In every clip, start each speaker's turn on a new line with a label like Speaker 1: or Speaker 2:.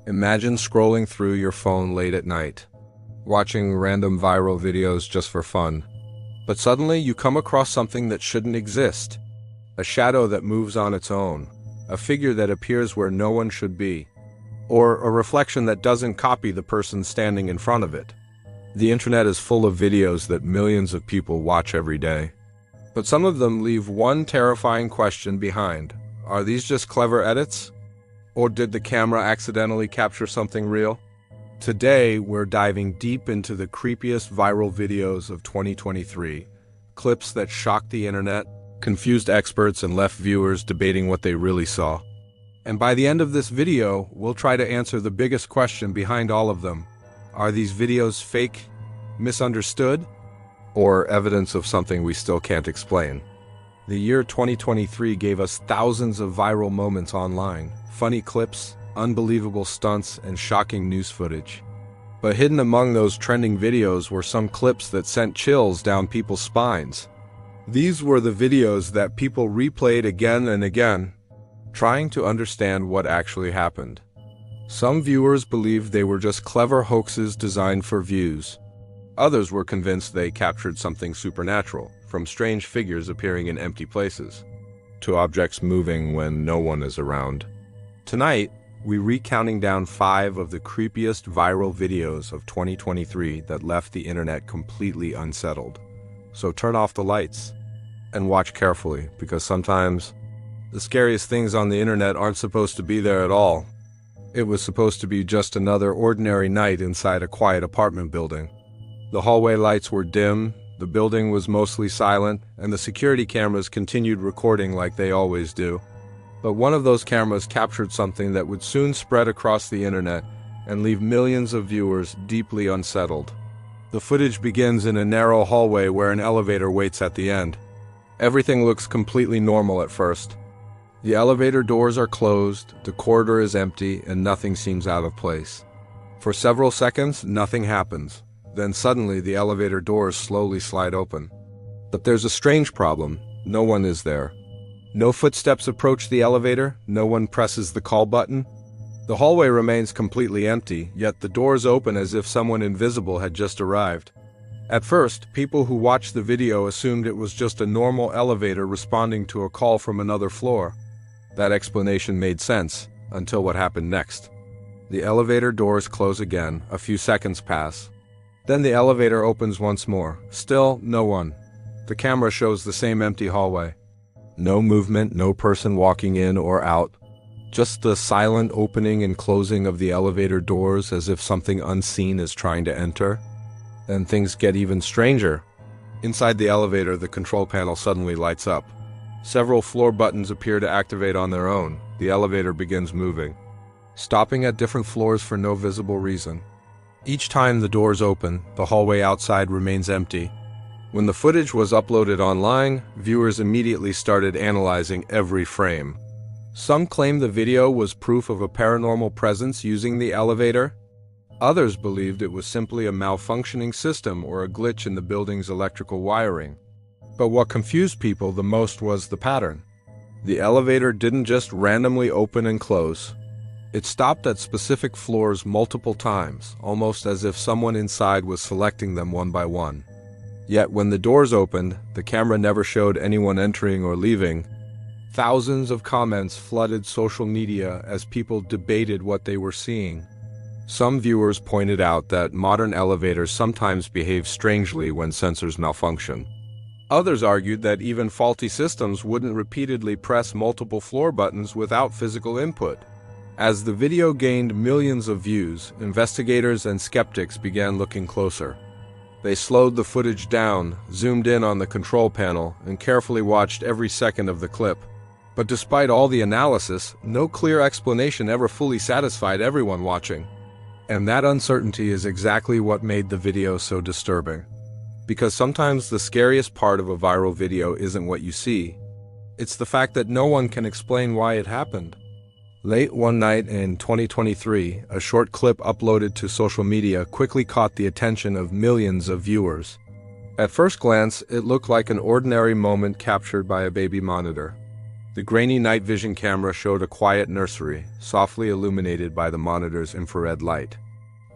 Speaker 1: Imagine scrolling through your phone late at night, watching random viral videos just for fun. But suddenly you come across something that shouldn't exist. A shadow that moves on its own, a figure that appears where no one should be, or a reflection that doesn't copy the person standing in front of it. The internet is full of videos that millions of people watch every day. But some of them leave one terrifying question behind. Are these just clever edits? Or did the camera accidentally capture something real? Today, we're diving deep into the creepiest viral videos of 2023, clips that shocked the internet, confused experts, and left viewers debating what they really saw. And by the end of this video, we'll try to answer the biggest question behind all of them. Are these videos fake, misunderstood, or evidence of something we still can't explain? The year 2023 gave us thousands of viral moments online. Funny clips, unbelievable stunts, and shocking news footage. But hidden among those trending videos were some clips that sent chills down people's spines. These were the videos that people replayed again and again, trying to understand what actually happened. Some viewers believed they were just clever hoaxes designed for views. Others were convinced they captured something supernatural, from strange figures appearing in empty places, to objects moving when no one is around. Tonight, we're recounting down 5 of the creepiest viral videos of 2023 that left the internet completely unsettled. So turn off the lights and watch carefully, because sometimes the scariest things on the internet aren't supposed to be there at all. It was supposed to be just another ordinary night inside a quiet apartment building. The hallway lights were dim, the building was mostly silent, and the security cameras continued recording like they always do. But one of those cameras captured something that would soon spread across the internet and leave millions of viewers deeply unsettled. The footage begins in a narrow hallway where an elevator waits at the end. Everything looks completely normal at first. The elevator doors are closed, the corridor is empty, and nothing seems out of place. For several seconds, nothing happens. Then suddenly the elevator doors slowly slide open. But there's a strange problem. No one is there. No footsteps approach the elevator, no one presses the call button. The hallway remains completely empty, yet the doors open as if someone invisible had just arrived. At first, people who watched the video assumed it was just a normal elevator responding to a call from another floor. That explanation made sense, until what happened next. The elevator doors close again, a few seconds pass. Then the elevator opens once more. Still, no one. The camera shows the same empty hallway. No movement, no person walking in or out. Just the silent opening and closing of the elevator doors as if something unseen is trying to enter. Then things get even stranger. Inside the elevator, the control panel suddenly lights up. Several floor buttons appear to activate on their own. The elevator begins moving, stopping at different floors for no visible reason. Each time the doors open, the hallway outside remains empty. When the footage was uploaded online, viewers immediately started analyzing every frame. Some claimed the video was proof of a paranormal presence using the elevator. Others believed it was simply a malfunctioning system or a glitch in the building's electrical wiring. But what confused people the most was the pattern. The elevator didn't just randomly open and close. It stopped at specific floors multiple times, almost as if someone inside was selecting them one by one. Yet when the doors opened, the camera never showed anyone entering or leaving. Thousands of comments flooded social media as people debated what they were seeing. Some viewers pointed out that modern elevators sometimes behave strangely when sensors malfunction. Others argued that even faulty systems wouldn't repeatedly press multiple floor buttons without physical input. As the video gained millions of views, investigators and skeptics began looking closer. They slowed the footage down, zoomed in on the control panel, and carefully watched every second of the clip. But despite all the analysis, no clear explanation ever fully satisfied everyone watching. And that uncertainty is exactly what made the video so disturbing. Because sometimes the scariest part of a viral video isn't what you see. It's the fact that no one can explain why it happened. Late one night in 2023, a short clip uploaded to social media quickly caught the attention of millions of viewers. At first glance, it looked like an ordinary moment captured by a baby monitor. The grainy night vision camera showed a quiet nursery, softly illuminated by the monitor's infrared light.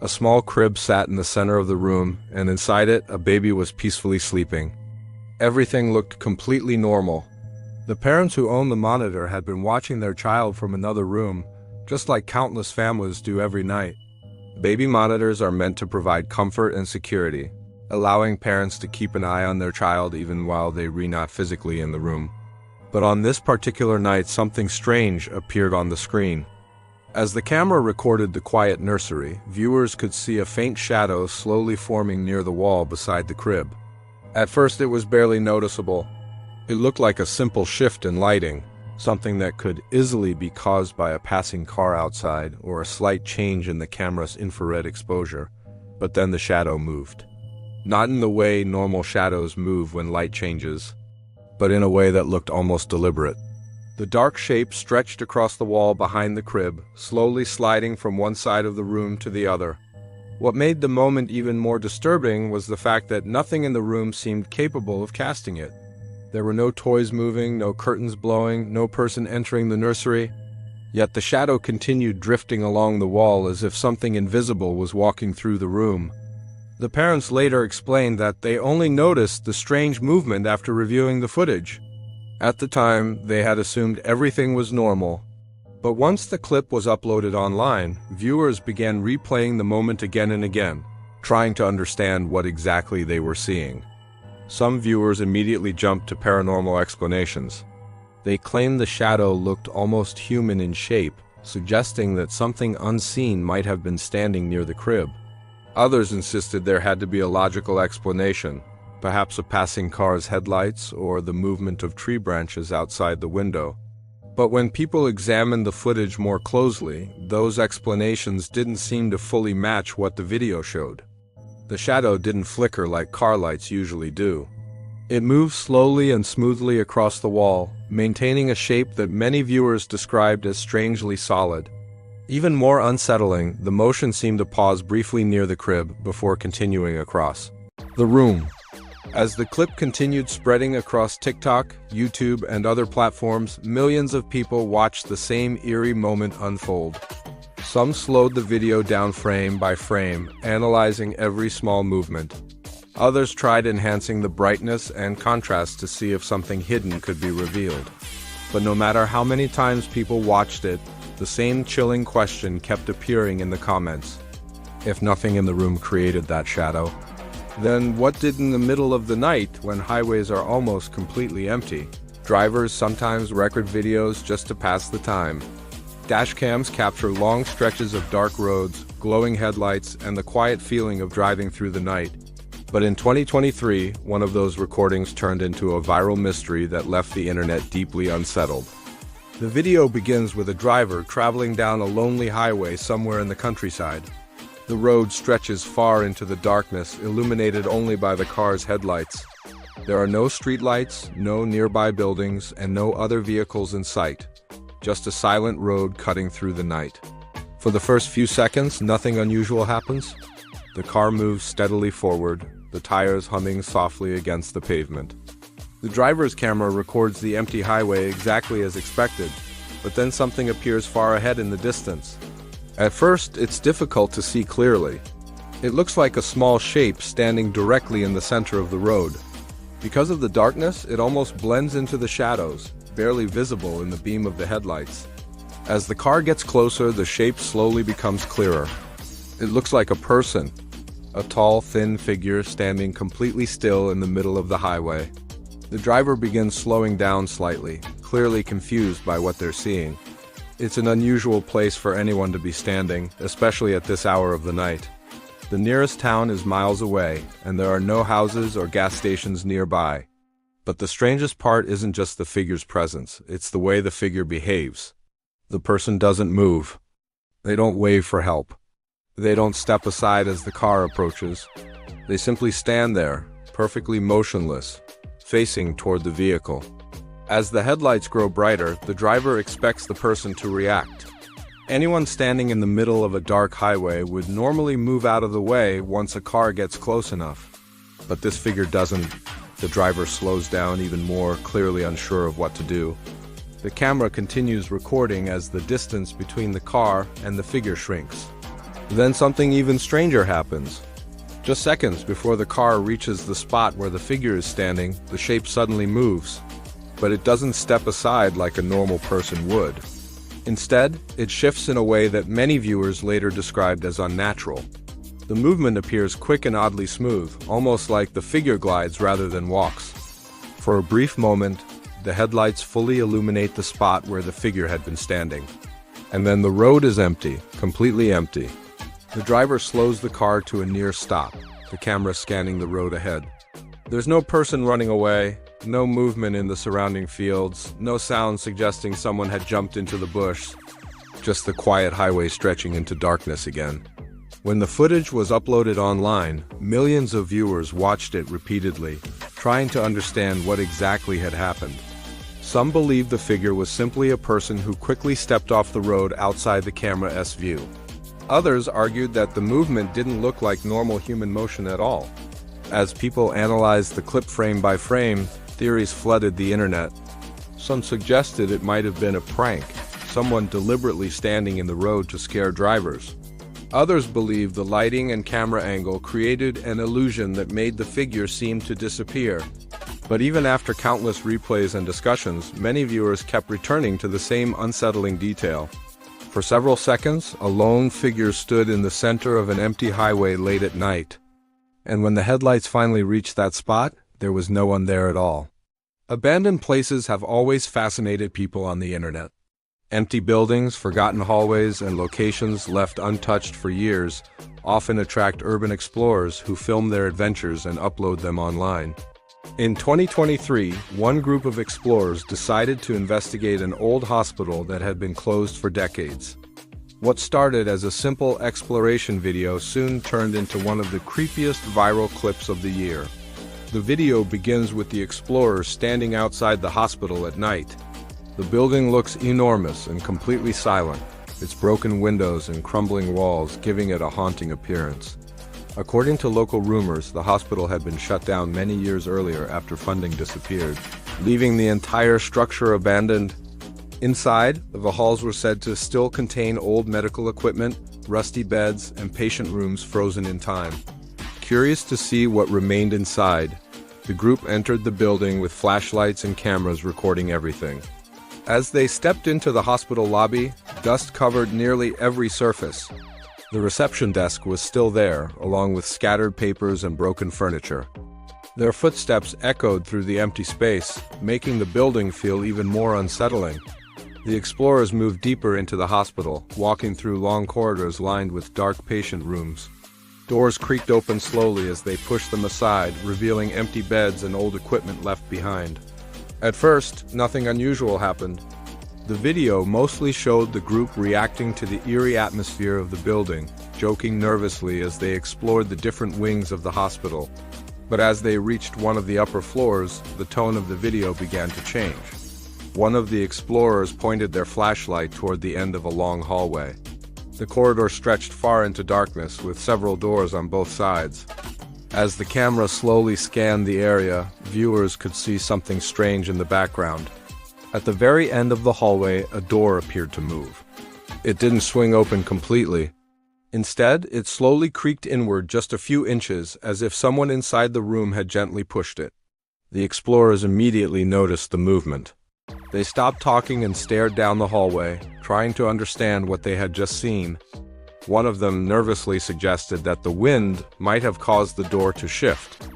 Speaker 1: A small crib sat in the center of the room, and inside it, a baby was peacefully sleeping. Everything looked completely normal. The parents who owned the monitor had been watching their child from another room, just like countless families do every night. Baby monitors are meant to provide comfort and security, allowing parents to keep an eye on their child even while they are not physically in the room. But on this particular night, something strange appeared on the screen. As the camera recorded the quiet nursery, viewers could see a faint shadow slowly forming near the wall beside the crib. At first, it was barely noticeable. It looked like a simple shift in lighting, something that could easily be caused by a passing car outside or a slight change in the camera's infrared exposure. But then the shadow moved. Not in the way normal shadows move when light changes, but in a way that looked almost deliberate. The dark shape stretched across the wall behind the crib, slowly sliding from one side of the room to the other. What made the moment even more disturbing was the fact that nothing in the room seemed capable of casting it. There were no toys moving, no curtains blowing, no person entering the nursery. Yet the shadow continued drifting along the wall as if something invisible was walking through the room. The parents later explained that they only noticed the strange movement after reviewing the footage. At the time, they had assumed everything was normal. But once the clip was uploaded online, viewers began replaying the moment again and again, trying to understand what exactly they were seeing. Some viewers immediately jumped to paranormal explanations. They claimed the shadow looked almost human in shape, suggesting that something unseen might have been standing near the crib. Others insisted there had to be a logical explanation, perhaps a passing car's headlights or the movement of tree branches outside the window. But when people examined the footage more closely, those explanations didn't seem to fully match what the video showed. The shadow didn't flicker like car lights usually do. It moved slowly and smoothly across the wall, maintaining a shape that many viewers described as strangely solid. Even more unsettling, the motion seemed to pause briefly near the crib before continuing across the room. As the clip continued spreading across TikTok, YouTube, and other platforms, millions of people watched the same eerie moment unfold. Some slowed the video down frame by frame, analyzing every small movement. Others tried enhancing the brightness and contrast to see if something hidden could be revealed. But no matter how many times people watched it, the same chilling question kept appearing in the comments. If nothing in the room created that shadow, then what did in the middle of the night when highways are almost completely empty? Drivers sometimes record videos just to pass the time. Dashcams capture long stretches of dark roads, glowing headlights, and the quiet feeling of driving through the night. But in 2023, one of those recordings turned into a viral mystery that left the internet deeply unsettled. The video begins with a driver traveling down a lonely highway somewhere in the countryside. The road stretches far into the darkness, illuminated only by the car's headlights. There are no streetlights, no nearby buildings, and no other vehicles in sight. Just a silent road cutting through the night. For the first few seconds, nothing unusual happens. The car moves steadily forward, the tires humming softly against the pavement. The driver's camera records the empty highway exactly as expected, but then something appears far ahead in the distance. At first, it's difficult to see clearly. It looks like a small shape standing directly in the center of the road. Because of the darkness, it almost blends into the shadows, barely visible in the beam of the headlights. As the car gets closer, the shape slowly becomes clearer. It looks like a person, a tall, thin figure standing completely still in the middle of the highway. The driver begins slowing down slightly, clearly confused by what they're seeing. It's an unusual place for anyone to be standing, especially at this hour of the night. The nearest town is miles away, and there are no houses or gas stations nearby. But the strangest part isn't just the figure's presence, it's the way the figure behaves. The person doesn't move. They don't wave for help. They don't step aside as the car approaches. They simply stand there, perfectly motionless, facing toward the vehicle. As the headlights grow brighter, the driver expects the person to react. Anyone standing in the middle of a dark highway would normally move out of the way once a car gets close enough. But this figure doesn't. The driver slows down even more, clearly unsure of what to do. The camera continues recording as the distance between the car and the figure shrinks. Then something even stranger happens. Just seconds before the car reaches the spot where the figure is standing, the shape suddenly moves. But it doesn't step aside like a normal person would. Instead, it shifts in a way that many viewers later described as unnatural. The movement appears quick and oddly smooth, almost like the figure glides rather than walks. For a brief moment, the headlights fully illuminate the spot where the figure had been standing. And then the road is empty, completely empty. The driver slows the car to a near stop, the camera scanning the road ahead. There's no person running away, no movement in the surrounding fields, no sound suggesting someone had jumped into the bush, just the quiet highway stretching into darkness again. When the footage was uploaded online, millions of viewers watched it repeatedly, trying to understand what exactly had happened. Some believed the figure was simply a person who quickly stepped off the road outside the camera's view. Others argued that the movement didn't look like normal human motion at all. As people analyzed the clip frame by frame, theories flooded the internet. Some suggested it might have been a prank, someone deliberately standing in the road to scare drivers. Others believed the lighting and camera angle created an illusion that made the figure seem to disappear. But even after countless replays and discussions, many viewers kept returning to the same unsettling detail. For several seconds, a lone figure stood in the center of an empty highway late at night. And when the headlights finally reached that spot, there was no one there at all. Abandoned places have always fascinated people on the internet. Empty buildings, forgotten hallways, and locations left untouched for years often attract urban explorers who film their adventures and upload them online. In 2023, one group of explorers decided to investigate an old hospital that had been closed for decades. What started as a simple exploration video soon turned into one of the creepiest viral clips of the year. The video begins with the explorers standing outside the hospital at night. The building looks enormous and completely silent, its broken windows and crumbling walls giving it a haunting appearance. According to local rumors, the hospital had been shut down many years earlier after funding disappeared, leaving the entire structure abandoned. Inside, the halls were said to still contain old medical equipment, rusty beds, and patient rooms frozen in time. Curious to see what remained inside, the group entered the building with flashlights and cameras recording everything. As they stepped into the hospital lobby, dust covered nearly every surface. The reception desk was still there, along with scattered papers and broken furniture. Their footsteps echoed through the empty space, making the building feel even more unsettling. The explorers moved deeper into the hospital, walking through long corridors lined with dark patient rooms. Doors creaked open slowly as they pushed them aside, revealing empty beds and old equipment left behind. At first, nothing unusual happened. The video mostly showed the group reacting to the eerie atmosphere of the building, joking nervously as they explored the different wings of the hospital. But as they reached one of the upper floors, the tone of the video began to change. One of the explorers pointed their flashlight toward the end of a long hallway. The corridor stretched far into darkness, with several doors on both sides. As the camera slowly scanned the area, viewers could see something strange in the background. At the very end of the hallway, a door appeared to move. It didn't swing open completely. Instead, it slowly creaked inward just a few inches, as if someone inside the room had gently pushed it. The explorers immediately noticed the movement. They stopped talking and stared down the hallway, trying to understand what they had just seen. One of them nervously suggested that the wind might have caused the door to shift.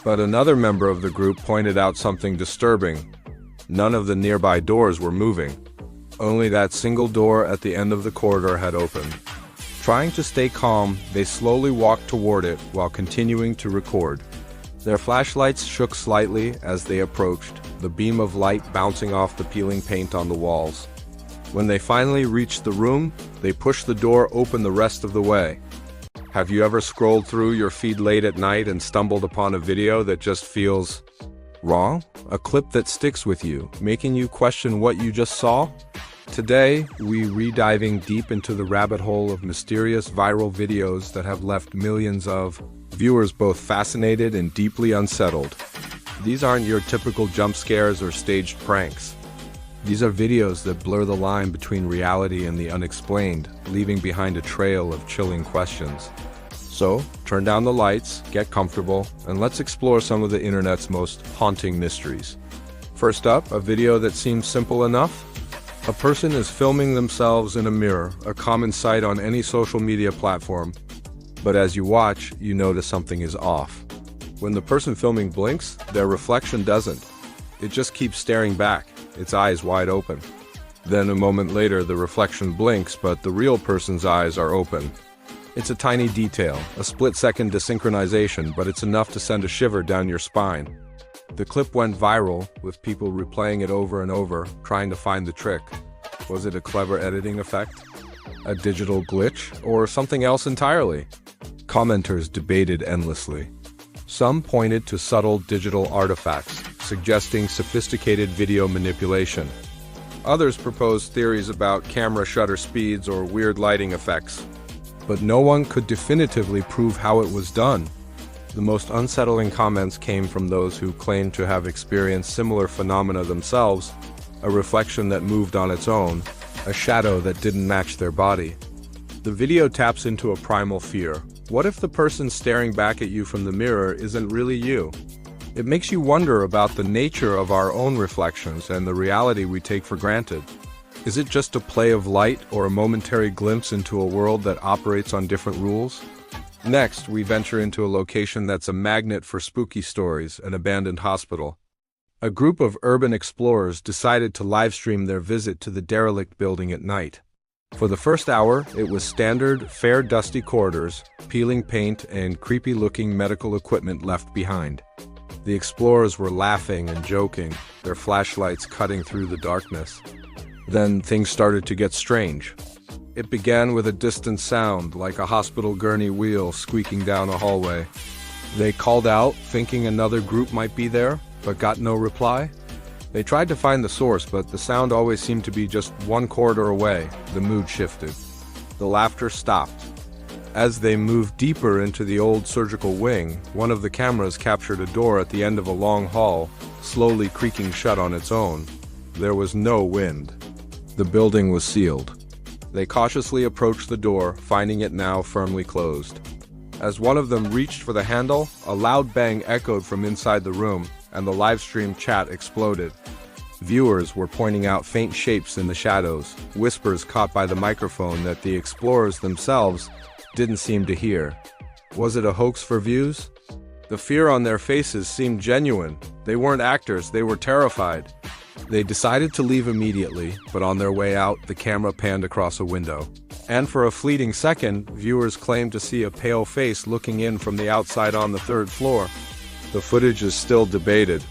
Speaker 1: But another member of the group pointed out something disturbing. None of the nearby doors were moving. Only that single door at the end of the corridor had opened. Trying to stay calm, they slowly walked toward it while continuing to record. Their flashlights shook slightly as they approached, the beam of light bouncing off the peeling paint on the walls. When they finally reached the room, they pushed the door open the rest of the way. Have you ever scrolled through your feed late at night and stumbled upon a video that just feels wrong? A clip that sticks with you, making you question what you just saw? Today, we're re-diving deep into the rabbit hole of mysterious viral videos that have left millions of viewers both fascinated and deeply unsettled. These aren't your typical jump scares or staged pranks. These are videos that blur the line between reality and the unexplained, leaving behind a trail of chilling questions. So, turn down the lights, get comfortable, and let's explore some of the internet's most haunting mysteries. First up, a video that seems simple enough. A person is filming themselves in a mirror, a common sight on any social media platform. But as you watch, you notice something is off. When the person filming blinks, their reflection doesn't. It just keeps staring back, its eyes wide open. Then a moment later, the reflection blinks, but the real person's eyes are open. It's a tiny detail, a split-second desynchronization, but it's enough to send a shiver down your spine. The clip went viral, with people replaying it over and over, trying to find the trick. Was it a clever editing effect? A digital glitch? Or something else entirely? Commenters debated endlessly. Some pointed to subtle digital artifacts, suggesting sophisticated video manipulation. Others proposed theories about camera shutter speeds or weird lighting effects. But no one could definitively prove how it was done. The most unsettling comments came from those who claimed to have experienced similar phenomena themselves, a reflection that moved on its own, a shadow that didn't match their body. The video taps into a primal fear. What if the person staring back at you from the mirror isn't really you? It makes you wonder about the nature of our own reflections and the reality we take for granted. Is it just a play of light or a momentary glimpse into a world that operates on different rules? Next, we venture into a location that's a magnet for spooky stories, an abandoned hospital. A group of urban explorers decided to livestream their visit to the derelict building at night. For the first hour, it was standard, fair, dusty corridors, peeling paint, and creepy-looking medical equipment left behind. The explorers were laughing and joking, their flashlights cutting through the darkness. Then things started to get strange. It began with a distant sound, like a hospital gurney wheel squeaking down a hallway. They called out, thinking another group might be there, but got no reply. They tried to find the source, but the sound always seemed to be just one corridor away. The mood shifted. The laughter stopped. As they moved deeper into the old surgical wing, one of the cameras captured a door at the end of a long hall, slowly creaking shut on its own. There was no wind. The building was sealed. They cautiously approached the door, finding it now firmly closed. As one of them reached for the handle, a loud bang echoed from inside the room, and the livestream chat exploded. Viewers were pointing out faint shapes in the shadows, whispers caught by the microphone that the explorers themselves didn't seem to hear. Was it a hoax for views? The fear on their faces seemed genuine. They weren't actors, they were terrified. They decided to leave immediately, but on their way out, the camera panned across a window. And for a fleeting second, viewers claimed to see a pale face looking in from the outside on the third floor. The footage is still debated.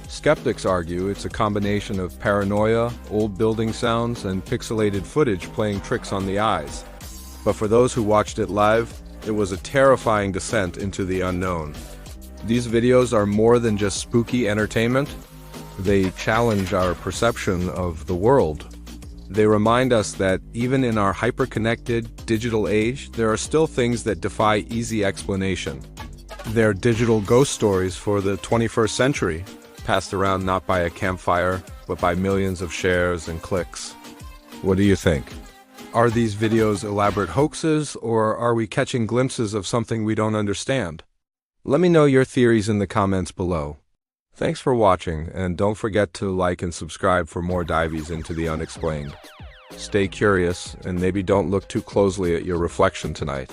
Speaker 1: Skeptics argue it's a combination of paranoia, old building sounds, and pixelated footage playing tricks on the eyes. But for those who watched it live, it was a terrifying descent into the unknown. These videos are more than just spooky entertainment. They challenge our perception of the world. They remind us that even in our hyper-connected digital age, there are still things that defy easy explanation. They're digital ghost stories for the 21st century, passed around not by a campfire, but by millions of shares and clicks. What do you think? Are these videos elaborate hoaxes, or are we catching glimpses of something we don't understand? Let me know your theories in the comments below. Thanks for watching, and don't forget to like and subscribe for more dives into the unexplained. Stay curious, and maybe don't look too closely at your reflection tonight.